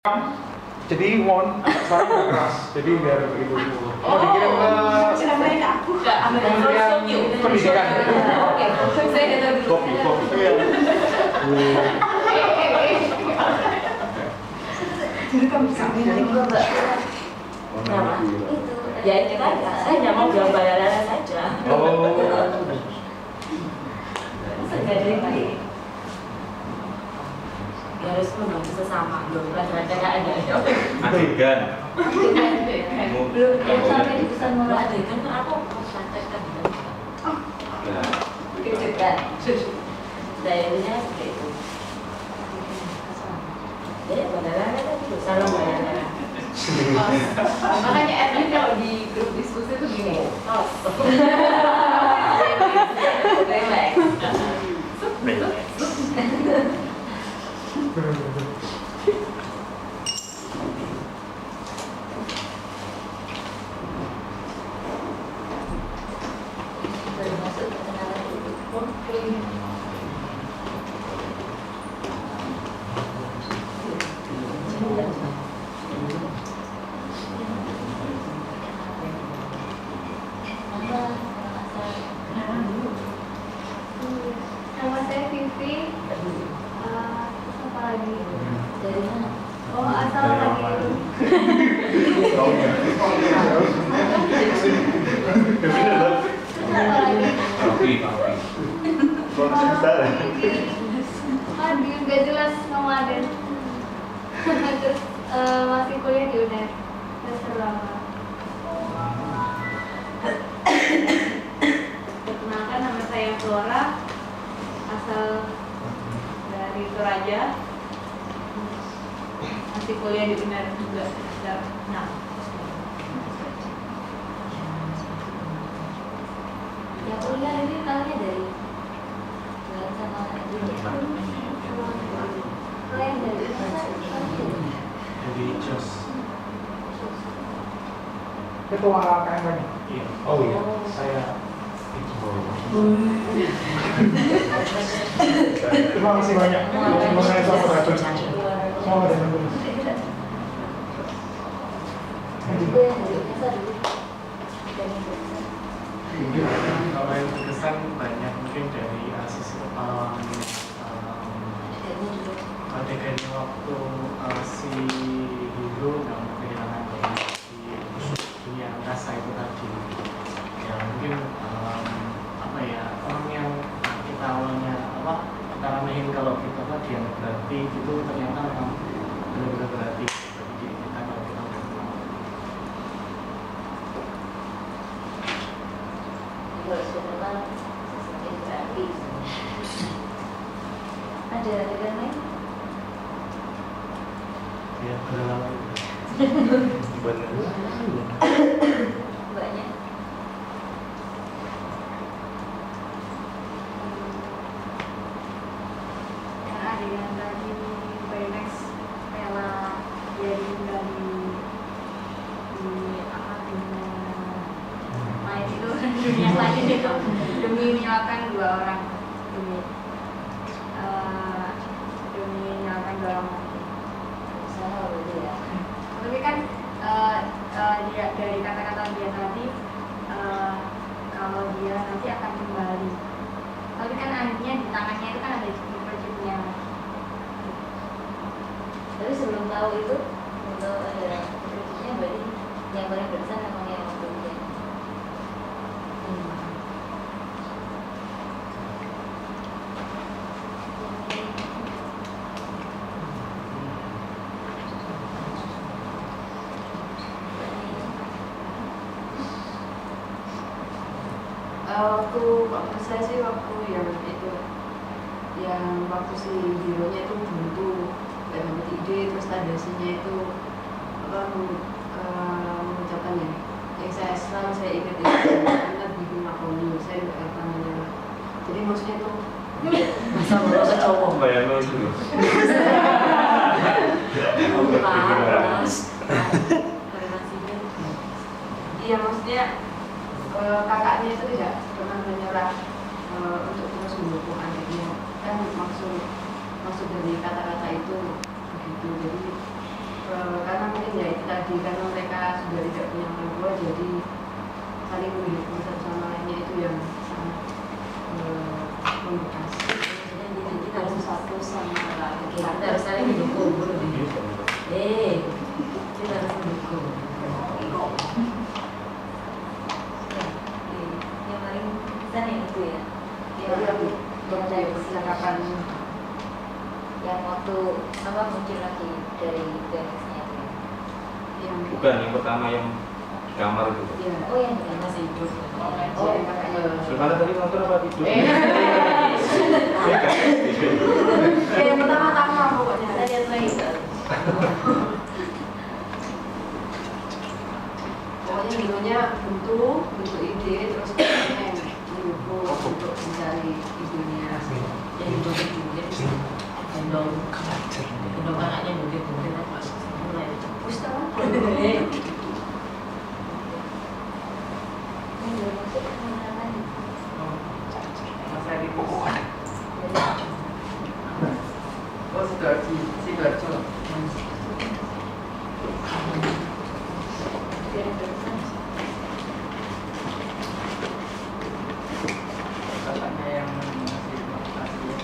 Jadi mohon suara agak keras, jadi biar ibu mau dikirim ke Kementerian Pendidikan. Oke, saya dengar dulu. Kopi. Direkam ya itu kan, saya hanya mau jawab bayaran saja. Oh. Nggak ada yang lain. Ya harus membantu sesama, belum kadang-kadang ada. Adegan. Belum yang sampai di pesan moral adegan tuh aku praktekkan. Kejutan. Dayanya seperti itu. Jadi bayaran itu salam bayaran. Makanya Edwin kalau di grup diskusi itu gini, Relax. Masuk perkenalan dulu. nama saya Vivi. Apa lagi? Dari mana? Oh, asal lagi. Apa lagi? Madiun, gak jelas nomaden. Terus masih kuliah di UNER. Selama. Perkenalkan, nama saya Flora, asal dari Toraja, masih kuliah di UNER juga semester 6. Ya kuliah ini tahunya dari Bulan sama Edwin. Kalau yang dari mana? Jadi jos. Ketua KM banyak. Iya. Oh iya. Saya Terima kasih banyak. Terima kasih sama Racun. Semua ada yang tulis. Itu yang dari Unesa dulu. kalau yang terkesan banyak mungkin dari adegannya waktu si Hiro nggak mau kehilangan dari dunia angkasa itu tadi. Ya mungkin apa ya, orang yang kita awalnya kita remehin kalau kita dianggap berarti itu ternyata memang benar-benar berarti bagi diri kita kalau kita berkenal. Kalau sudah kenal, sesuatu berarti. Ada adegan lain? Ya pengalaman benar. Banyak. Yang adegan tadi Baymax rela jadi dari apa lain itu dunia lain itu demi menyelamatkan dua orang demi menyelamatkan dua orang. Usaha berarti ya. Tapi kan dia dari kata-kata dia tadi kalau dia nanti akan kembali. Tapi kan akhirnya di tangannya itu kan ada chip-chipnya. Tapi sebelum tahu itu, untuk ada kritiknya berarti yang paling berkesan memang yang waktu itu. Waktu saya sih waktu yang itu, yang waktu si Hero-nya itu buntu, gak dapat ide, terus tadasinya itu mengucapkannya. Yang saya selalu saya ingat itu karena bibi makoni, saya nggak akan menyerah. Jadi maksudnya itu Masa merasa cowok bayangin itu. iya maksudnya kakaknya itu tidak pernah menyerah untuk terus mendukung adiknya. Kan maksud dari kata-kata itu begitu. Jadi tadi karena mereka sudah tidak punya orang tua, jadi saling mendukung satu sama lainnya itu yang sangat membekas. Jadi kita harus satu sama lain. Kita harus saling mendukung. Kita harus mendukung. Yang paling pesan yang itu ya. Yang dari percakapan yang waktu apa muncul lagi dari Dennisnya itu. yang Bukan yang pertama yang di kamar itu. ya, Oh yang di kamar. masih hidup. Oh, Gimana tadi nonton apa tidur? Yang pertama-tama pokoknya. Kita lihat lagi. Pokoknya videonya bentuk ide, terus yang mendukung untuk mencari idenya yang dibuat Gendong anaknya mungkin pas mulai. Ustaz. Ini belum masuk kemana lagi? Masa di Oh, Sidoarjo. Kakaknya yang masih motivasi ya.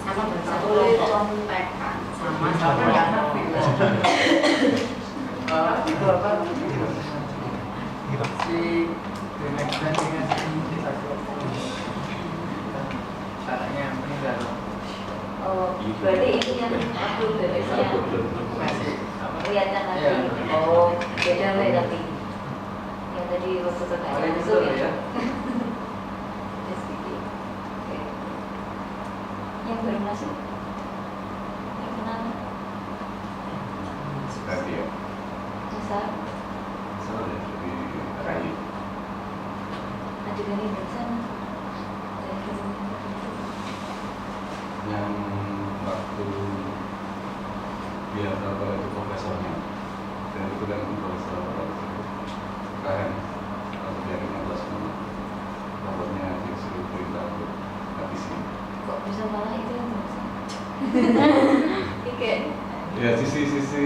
Sama bersatu Boleh kelompok. contekan Sama Sama nggak ya. ngerti. Itu apa? Si Demeksan dengan si Sajo. Caranya meninggal. Oh, berarti ini yang aku bebeknya Masih apa? kelihatan lagi. Iya. Oh, beda tapi yang tadi waktu Oh, kakaknya itu masuk ya. ya. Just sedikit. Oke. Yang baru masuk. Yang kenal Seperti ya, jasa saya di Rayu. adegan di sana. Yang waktu dia tahu kalau itu profesornya, dan itu kan profesor KM atau dia 15 menit, robotnya disuruh perintah untuk habisin. Kok bisa malah itu yang bisa? Oke. Ya sisi-sisi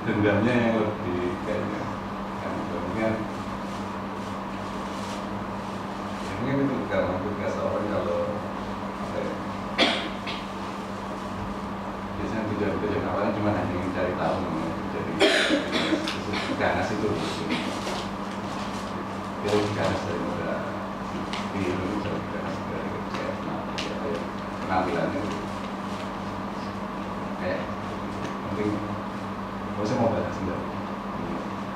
dendamnya yang lebih kayaknya kan mungkin ya mungkin itu karena tugas orang kalau apa ya, biasanya tujuan awalnya cuma hanya ingin cari tahu jadi ganas itu dia lebih ganas daripada biru lebih ganas dari kerja penampilannya kayak mungkin saya mau bahas sendiri.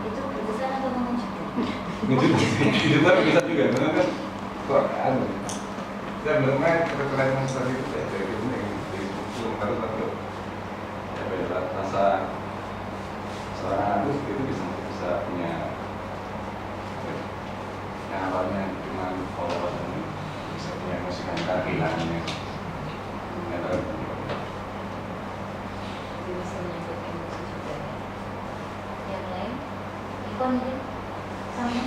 Itu berkesan atau mengejutkan? Itu tapi bisa juga, karena kan kok anu. Saya belum main keren seperti itu ya, dari itu yang belum harus aku. Ya beda rasa seorang anak itu bisa punya yang awalnya cuma polos dan bisa punya emosi yang kehilangannya. Bisa menyebut emosi juga ya. Yang lain, ikon aja sama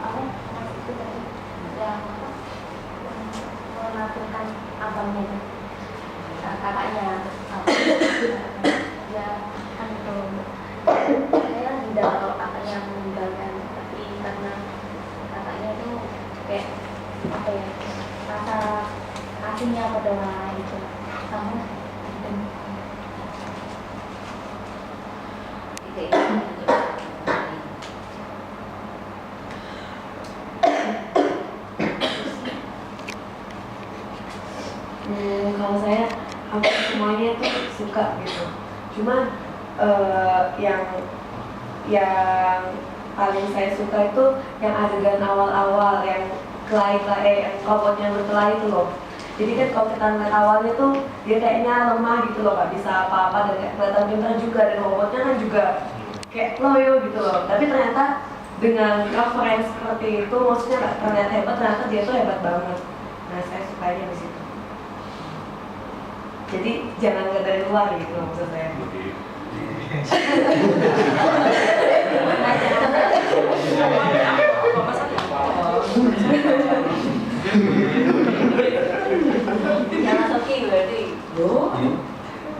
Aku masih itu tadi yang apa? Melakukan abangnya itu. Kakaknya apa? Ya kan itu saya tidak kalau kakaknya meninggalkan, tapi karena kakaknya itu kayak apa ya, rasa kasihnya pada orang lain itu sama dan ide. Kalau saya hampir semuanya tuh suka gitu. Cuma yang paling saya suka itu yang adegan awal-awal yang yang robotnya berkelahi itu loh. Jadi kan kalau kita ngeliat awalnya tuh dia kayaknya lemah gitu loh, nggak bisa apa-apa dan kayak kelihatan pintar juga, dan robotnya kan juga kayak loyo gitu loh. Tapi ternyata dengan cover yang seperti itu, maksudnya nggak terlihat hebat, ternyata dia tuh hebat banget. Nah saya sukanya di situ. Jadi jangan lihat dari luar gitu maksud saya. Dia Yang Masoki berarti. Oh.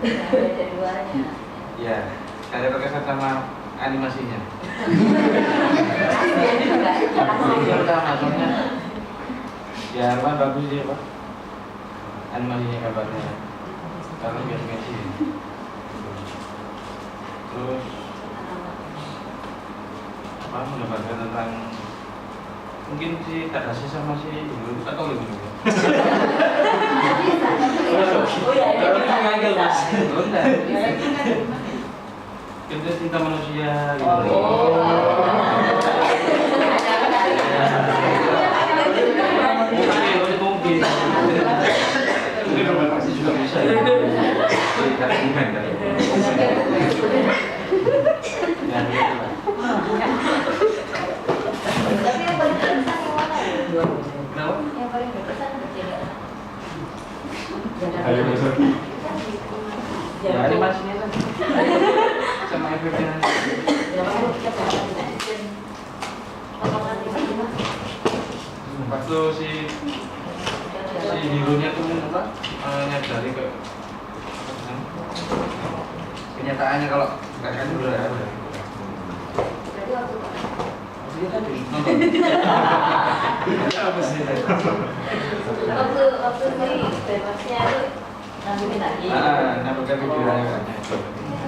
Yang ada duanya. Ya, saya terkesan sama animasinya. Yang pertama soalnya ya apa bagus ya Pak, animasinya kabarnya karena biasanya sih. Terus apa mendapatkan tentang mungkin si Tadashi sama si Ibu atau lebih dulu. Oh ya, ini bisa. Bentar. Kita cinta manusia gitu. Mungkin pasti juga bisa ya. Dari komen dari. Ya, Tapi yang paling berkesan yang mana ya? kenapa? Yang paling berkesan berjaga. Ayo Masoki. Ya animasinya kan. Sama efeknya. Waktu si hero-nya tuh apa? Nyadari ke kenyataannya kalau nggak kan udah ada. Berarti waktu Dia kan nonton. Apa sih? waktu si bebasnya itu nangguin lagi. Nambahkan videonya kan.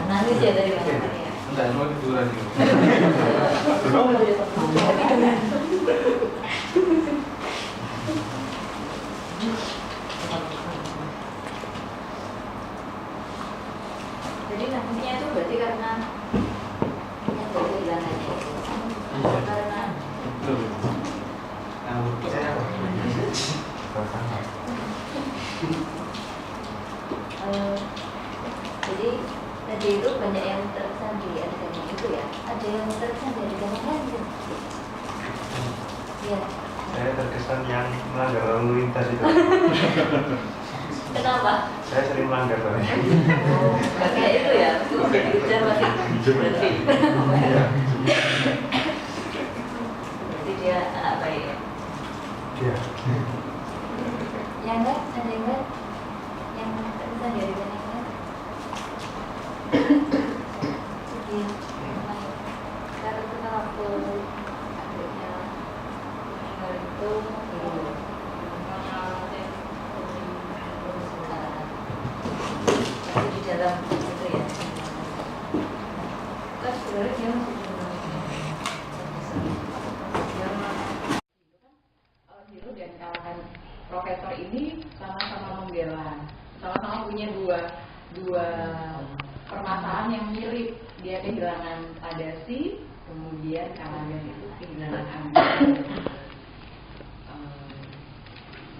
Nangis ya dari mana ya? Enggak, semua tiduran gitu. Jadi nangisnya itu berarti karena yang kehilangannya itu. Karena jadi tadi itu banyak yang terkesan di adegan yang itu ya. Ada yang terkesan di adegan yang lain gitu. Iya. Saya terkesan yang melanggar lalu lintas itu. Kenapa? Saya sering melanggar soalnya. Gak kayak itu ya. Itu dikejar masih berhenti. Berarti dia anak baik ya. Iya. Yang enggak, ada yang enggak? Yang terkesan di adegan yang lain? Iya. Karena itu kan waktu akhirnya meninggal itu tapi di dalam itu ya kan sebenarnya dia masih Hero dan kalangan profesor ini sama-sama membela, sama-sama punya dua permasalahan yang mirip. Dia kehilangan Tadashi, kemudian kalangan itu kehilangan ambil.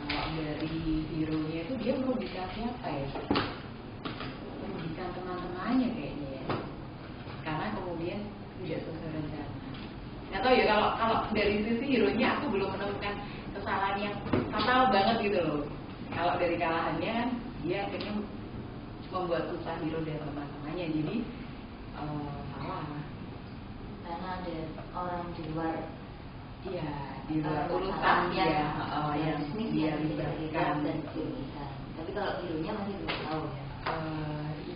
Kalau dari hero-nya itu dia merugikan siapa ya? Merugikan teman-temannya kayaknya ya. Karena kemudian tidak sesuai rencana. Nggak tahu ya, kalau dari sisi hero-nya aku belum menemukan kesalahan yang fatal banget gitu loh. Kalau dari kalahannya kan dia akhirnya membuat susah hero dan teman-temannya, jadi salah. karena ada orang di luar Iya, di luar urusan dia yang bisnis dia yang tidak libatkan. dan dirugikan. Tapi kalau hero-nya masih belum tahu ya.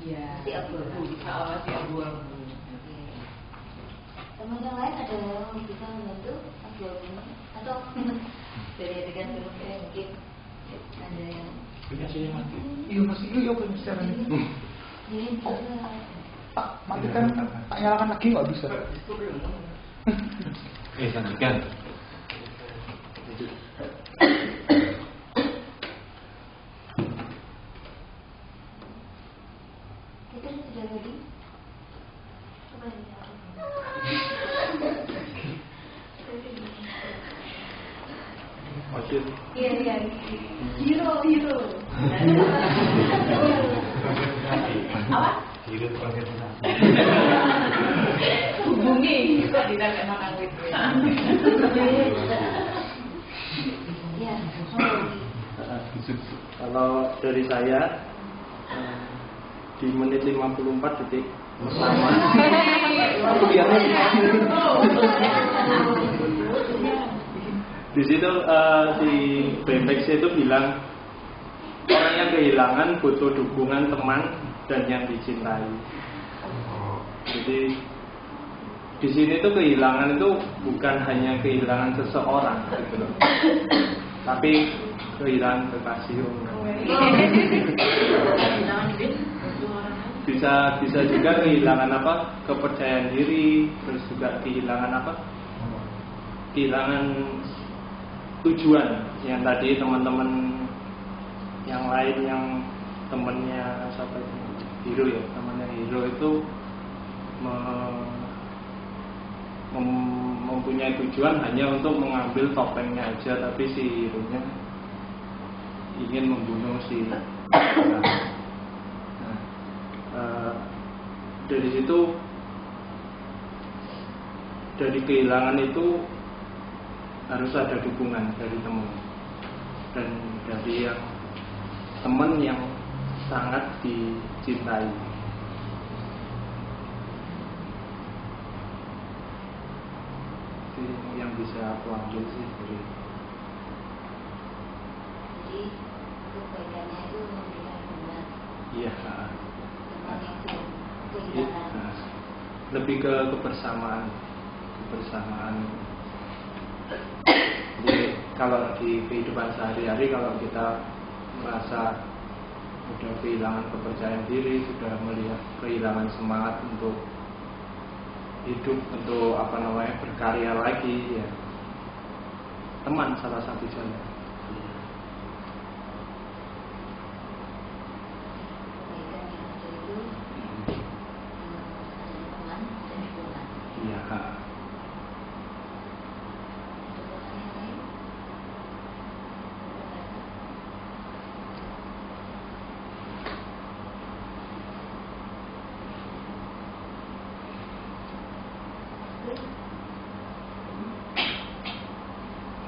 Iya. Masih abu-abu. Masih abu-abu. Oke. Teman yang lain ada yang bisa membantu abu-abunya atau dari adegan film kayak mungkin ada yang Punya sih mati. Iya masih iya belum bisa nih. ini bisa Tak matikan, tak nyalakan lagi nggak bisa. Lanjutkan. itu sudah ready. Coba lihat. Maksud Iya iya. Hero. Apa? hidup organisasi. Hubungi kok tidak emang angwit. Iya. Kalau dari saya di menit 54 detik pertama di Di situ si Bebex itu bilang orang yang kehilangan butuh dukungan teman dan yang dicintai. Jadi di sini tuh kehilangan itu bukan hanya kehilangan seseorang gitu loh, tapi kehilangan kekasih umum. Bisa juga kehilangan kepercayaan diri, terus juga kehilangan kehilangan tujuan. Yang tadi teman-teman yang lain yang temennya siapa itu, Hiro ya, temannya Hiro itu mempunyai tujuan hanya untuk mengambil topengnya aja, tapi si Hiro-nya ingin membunuh si dari situ, dari kehilangan itu harus ada dukungan dari teman dan dari yang teman yang sangat dicintai. Itu yang bisa aku ambil sih dari. Jadi kebaikannya itu memberikan hubungan. Iya. Teman yang kehilangan. Lebih ke kebersamaan. Jadi kalau di kehidupan sehari-hari, kalau kita merasa sudah kehilangan kepercayaan diri, sudah melihat kehilangan semangat untuk hidup, untuk berkarya lagi, ya teman salah satu jalan. Iya.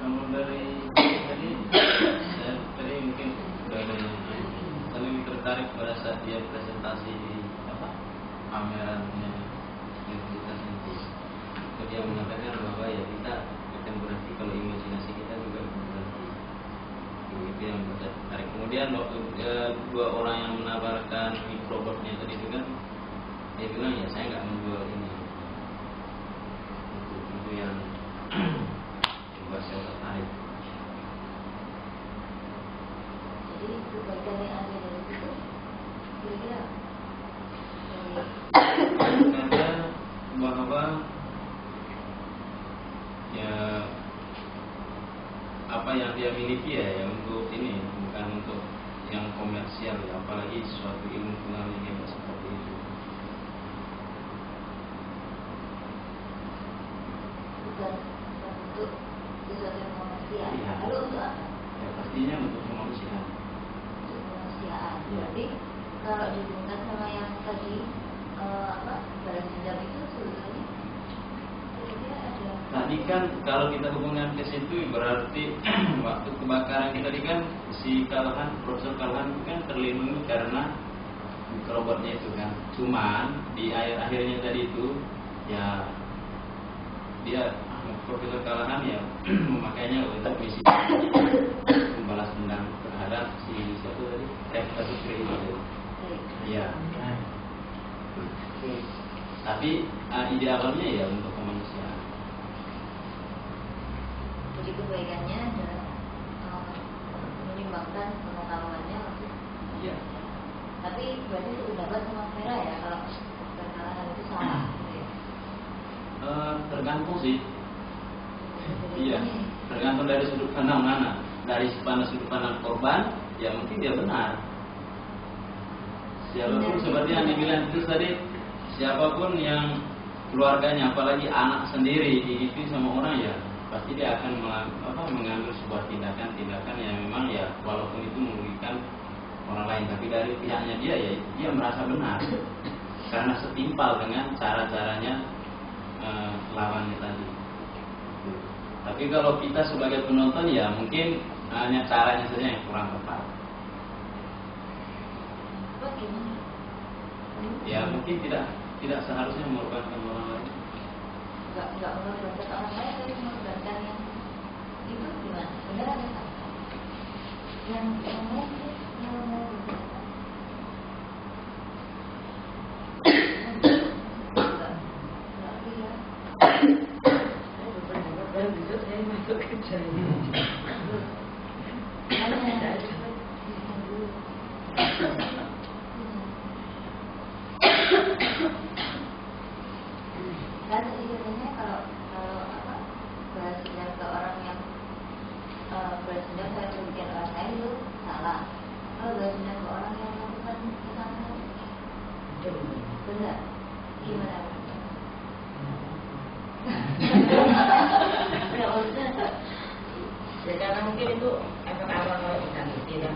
Kalau dari tadi mungkin sudah ada yang lain, tapi tertarik pada saat dia presentasi di pamerannya universitas itu, dia mengatakan bahwa ya kita bukan berarti kalau imajinasi kita juga berarti itu yang tertarik. Kemudian waktu dua orang yang menawarkan mikrobotnya tadi itu kan, dia bilang ya saya nggak menjual ini. Itu yang buat saya tertarik. Jadi kebaikan yang ada dari situ kira-kira karena bahwa ya apa yang dia miliki ya untuk ini, bukan untuk yang komersial ya, apalagi suatu ilmu pengetahuan yang hebat seperti itu. bukan untuk sesuatu yang komersial. Iya. Lalu untuk apa? Ya pastinya untuk kemanusiaan. Untuk kemanusiaan. Iya. Jadi kalau dihubungkan sama yang tadi balas dendam itu sebetulnya kira-kira ada. Tadi kan kalau kita hubungkan ke situ berarti waktu kebakaran kita tadi kan si Profesor Kalhan kan terlindungi karena mikrobotnya itu kan. Cuman di akhirnya tadi itu ya dia Profesor Kalhan ya memakainya untuk misi membalas dendam terhadap si siapa tadi Rekta Sutri itu. Iya. Tapi ide awalnya ya untuk kemanusiaan. Jadi kebaikannya adalah menyumbangkan pengetahuannya untuk. Iya. Tapi berarti sependapat sama Vera ya kalau perkara itu salah. Gitu ya? Tergantung sih. Iya. Tergantung dari sudut pandang mana. Dari sudut pandang korban, ya mungkin dia benar. Siapapun seperti yang dibilang itu tadi, siapapun yang keluarganya, apalagi anak sendiri digigit sama orang ya, pasti dia akan mengambil sebuah tindakan yang memang ya walaupun itu merugikan orang lain, tapi dari pihaknya dia ya dia merasa benar karena setimpal dengan cara-caranya lawannya tadi. Tapi kalau kita sebagai penonton ya mungkin hanya caranya saja yang kurang tepat. Bagaimana? Ya mungkin tidak seharusnya mengorbankan orang lain. Enggak mengorbankan orang lain, tapi mengorbankan yang itu gimana? Benar atau salah? Yang lain sih, yang lain kan istilahnya kalau apa balas dendam ke orang yang balas dendam saya bikin orang lain itu salah. Kalau balas dendam ke orang yang melakukan kesalahan benar, gimana? Ya maksudnya ya karena mungkin itu efek awal kalau kita tidak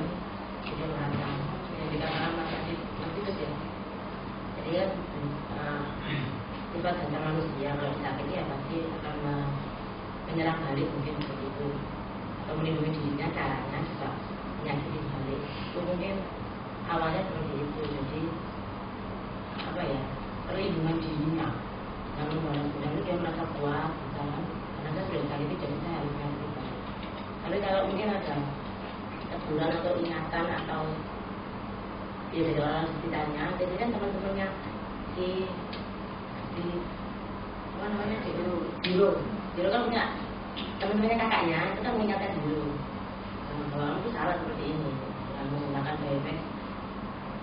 sudah merasakan yang dikatakan Mas Adit itu ya. Jadi ya sifat dasar manusia kalau disakiti ya pasti akan menyerang balik mungkin seperti itu, atau melindungi dirinya caranya juga menyakiti balik. Itu mungkin awalnya seperti itu. Jadi apa ya, perlindungan dirinya yang membalas dendam itu dia merasa kuat misalkan karena saya sudah disakiti jadi saya harus menyakiti balik. Tapi kalau mungkin ada teguran atau ingatan atau ya dari orang sekitarnya, jadi kan teman-temannya si apa namanya Diro kan punya teman-temannya kakaknya itu kan mengingatkan Diro kalau itu salah seperti ini dengan menggunakan biomex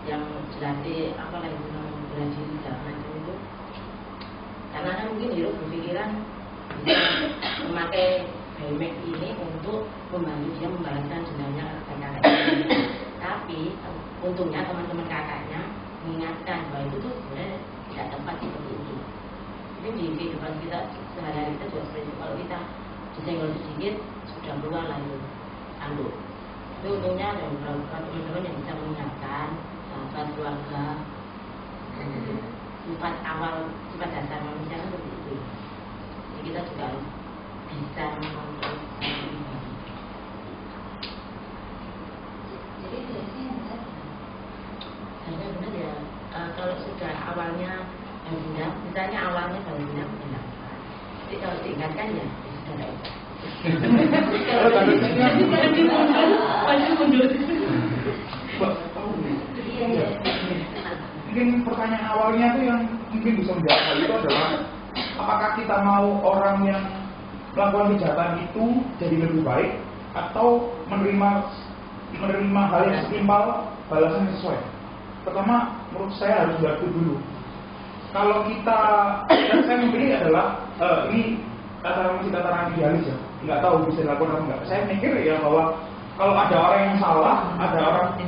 yang jelas apa lagi bela diri segala macam itu, karena kan mungkin Diro berpikiran bisa memakai biomex ini untuk membantu dia membalaskan dendamnya ke kakaknya. Tapi untungnya teman-teman kakaknya mengingatkan bahwa itu tuh sebenarnya tidak tepat seperti itu. Ini di kehidupan kita sehari-hari kita juga seperti itu. Kalau kita disenggol sedikit sudah keluar lah itu anduk. Itu untungnya ada beberapa teman-teman yang bisa mengingatkan, sahabat, keluarga. Sifat awal, sifat dasar manusia kan seperti itu. Jadi kita juga harus bisa mengontrol diri. Jadi biasanya benar. Hanya benar ya, kalau sudah awalnya dendam, misalnya awalnya baru dendam benar. Jadi kalau diingatkan ya sudah baik. Kalau mundur. Mungkin pertanyaan awalnya itu yang mungkin bisa menjawab hal itu adalah apakah kita mau orang yang melakukan kejahatan itu jadi lebih baik atau menerima hal yang setimpal balasan yang sesuai. Pertama, menurut saya harus diatur dulu. Kalau kita, dan saya memilih adalah ini tataran idealis ya, nggak tahu bisa dilakukan atau enggak. Saya mikir ya bahwa kalau ada orang yang salah, ada orang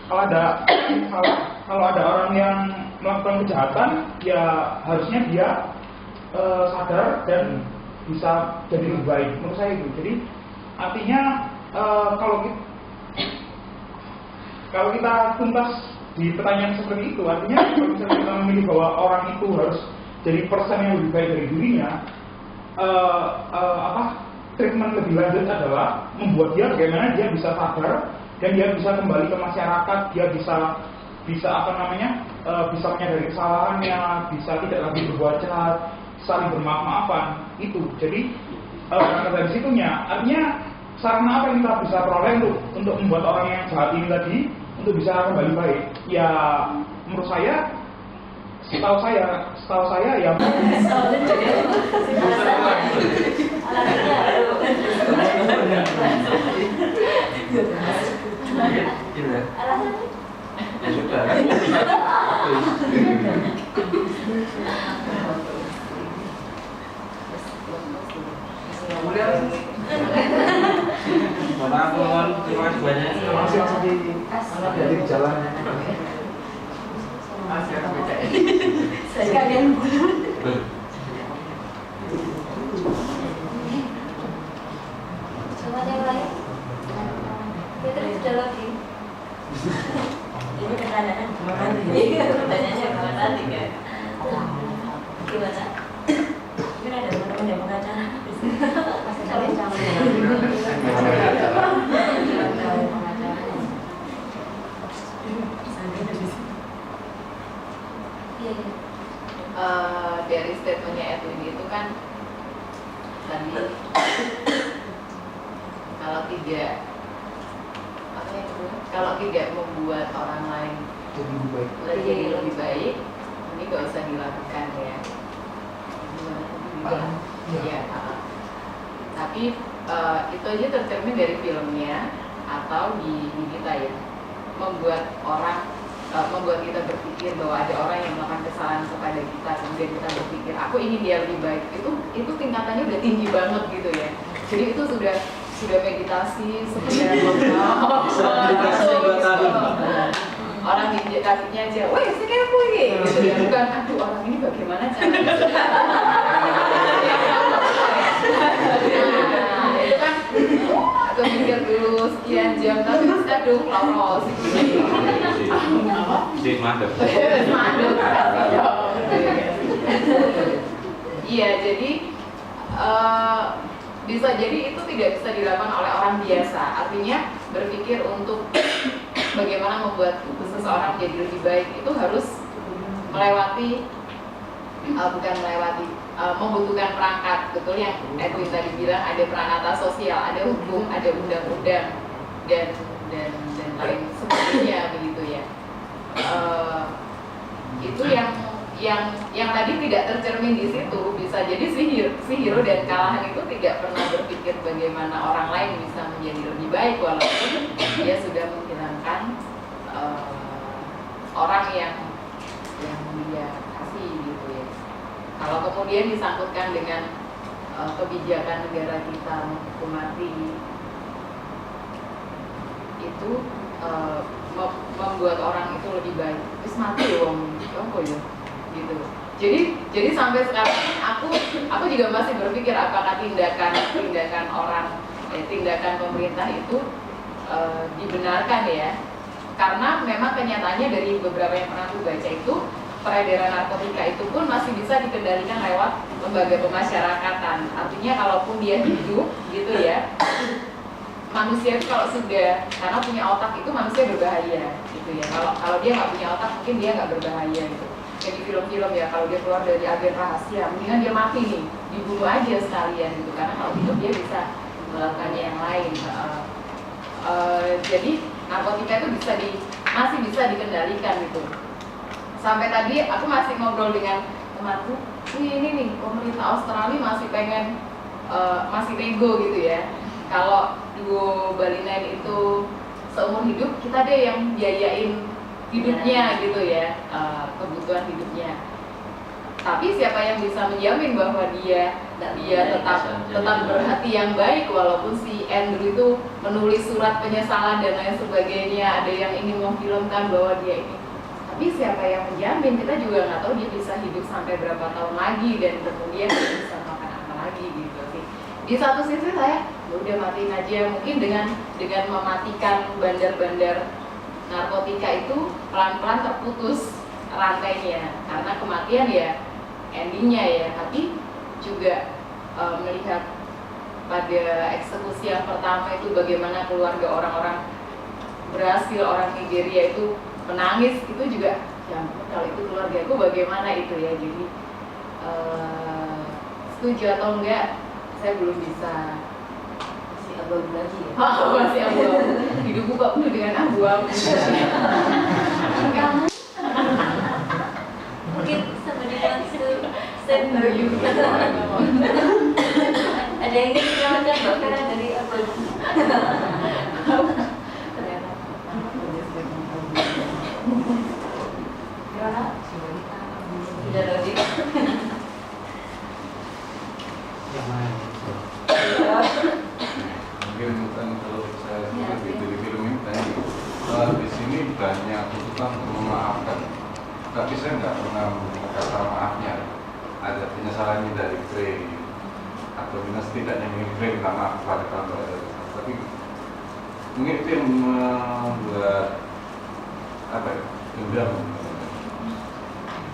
kalau ada yang salah, kalau ada orang yang melakukan kejahatan, ya harusnya dia sadar dan bisa jadi lebih baik. Menurut saya itu. Jadi artinya kalau kita tuntas di pertanyaan seperti itu, artinya kalau misalnya kita memilih bahwa orang itu harus jadi person yang lebih baik dari dirinya, treatment lebih lanjut adalah membuat dia bagaimana dia bisa sadar dan dia bisa kembali ke masyarakat, dia bisa bisa menyadari kesalahannya, bisa tidak lagi berbuat jahat, saling bermaaf-maafan itu. Jadi dari situnya, artinya sarana apa yang kita bisa peroleh untuk membuat orang yang jahat ini tadi untuk bisa kembali baik? Ya menurut saya, setahu saya ya. Ya sudah. Mohon terima kasih banyak. Langsung di jalan. Sekalian Coba yang lain. Kita sudah lagi. Ini pertanyaan gimana nih? Iya, pertanyaannya gimana nanti kan? Gimana? Mungkin ada teman-teman yang pengacara. Cawe-cawe. Dari statementnya Edwin itu kan tadi kalau tidak membuat orang lain jadi lebih baik, ini gak usah dilakukan ya. Ya, tapi itu aja tercermin dari filmnya atau di kita ya, membuat kita berpikir bahwa ada orang yang melakukan kesalahan kepada kita, kemudian kita berpikir aku ingin dia lebih baik, itu tingkatannya udah tinggi banget gitu ya. Jadi itu sudah meditasi sebenarnya. Meditasi 2 tahun. Orang kakinya aja, wah saya kepo ini, gitu ya. Bukan, aduh orang ini bagaimana caranya? Nah, itu kan aku mikir dulu sekian jam, tapi terus aduh lolos. Madep. Iya, jadi bisa jadi itu tidak bisa dilakukan oleh orang biasa. Artinya berpikir untuk bagaimana membuat seseorang menjadi lebih baik itu harus membutuhkan perangkat, betul yang Edwin tadi bilang, ada peranata sosial, ada hukum, ada undang-undang dan lain sebagainya begitu ya. Itu yang tadi tidak tercermin di situ. Bisa jadi si hero dan kalahan itu tidak pernah berpikir bagaimana orang lain bisa menjadi lebih baik walaupun dia sudah menghilangkan orang yang dia kasih gitu ya. Kalau kemudian disangkutkan dengan kebijakan negara kita menghukum mati, itu membuat orang itu lebih baik. Terus mati wong ya gitu. Jadi sampai sekarang aku juga masih berpikir apakah tindakan pemerintah itu dibenarkan ya. Karena memang kenyataannya dari beberapa yang pernah aku baca itu, peredaran narkotika itu pun masih bisa dikendalikan lewat lembaga pemasyarakatan. Artinya kalaupun dia hidup gitu ya, manusia itu kalau sudah, karena punya otak itu manusia berbahaya gitu ya. Kalau dia nggak punya otak mungkin dia nggak berbahaya gitu. Jadi film-film ya, kalau dia keluar dari agen rahasia, mendingan dia mati nih, dibunuh aja sekalian gitu. Karena kalau hidup dia bisa melakukannya yang lain. Jadi narkotika itu masih bisa dikendalikan gitu. Sampai tadi aku masih ngobrol dengan temanku, ini nih pemerintah Australia masih pengen masih nego gitu ya. Kalau duo Bali Nine itu seumur hidup, kita deh yang biayain hidupnya gitu ya, kebutuhan hidupnya. Tapi siapa yang bisa menjamin bahwa dia tetap berhati yang baik walaupun si Andrew itu menulis surat penyesalan dan lain sebagainya, ada yang ingin memfilmkan bahwa dia ini. Tapi siapa yang menjamin? Kita juga nggak tahu dia bisa hidup sampai berapa tahun lagi dan kemudian dia bisa makan apa lagi gitu sih. Di satu sisi saya udah matiin aja, mungkin dengan mematikan bandar-bandar narkotika itu pelan-pelan terputus rantainya, karena kematian ya endingnya ya. Tapi juga melihat pada eksekusi yang pertama itu bagaimana keluarga orang-orang berhasil, orang Nigeria itu menangis, itu juga ya kalau itu keluarga aku bagaimana itu ya. Jadi setuju atau enggak saya belum bisa, masih abu-abu lagi ya. Masih abu-abu. Hidupku kok penuh dengan abu-abu. Mungkin somebody wants to say you. Ada yang ingin dijelaskan Mbak Vera dari apa? Tidak logik. Mungkin kalau saya lihat di film ini tadi, di sini banyak tuntutan untuk memaafkan, tapi saya nggak pernah mendengar kata maafnya. Ada penyesalannya dari Frey atau setidaknya ingin Frey minta maaf kepada kawan. Tapi mungkin itu yang membuat apa ya, dendam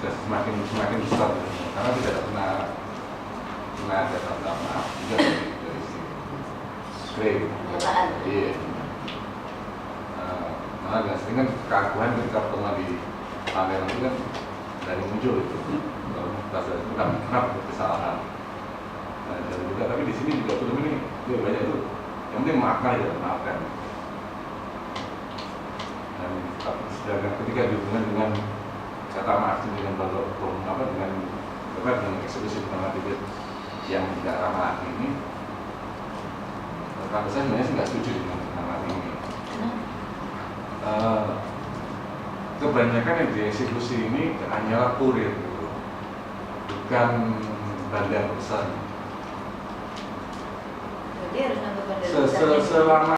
semakin besar karena tidak pernah ada kata maaf juga dari si Frey. Iya. Malah nggak sering kan keakuan ketika pernah di pameran itu kan dari muncul itu. Kenapa kesalahan? dan juga tapi di sini juga film ini dia banyak tuh yang penting makna ya maafkan. Dan sedangkan ketika dihubungkan dengan kata maaf dengan dengan eksekusi dengan titik yang tidak ramah hati ini, kalau saya sebenarnya nggak setuju dengan nama ini. Kebanyakan yang dieksekusi ini hanyalah kurir, gitu. Bukan bandar pesan. Jadi harus nambah bandar pesan. Selama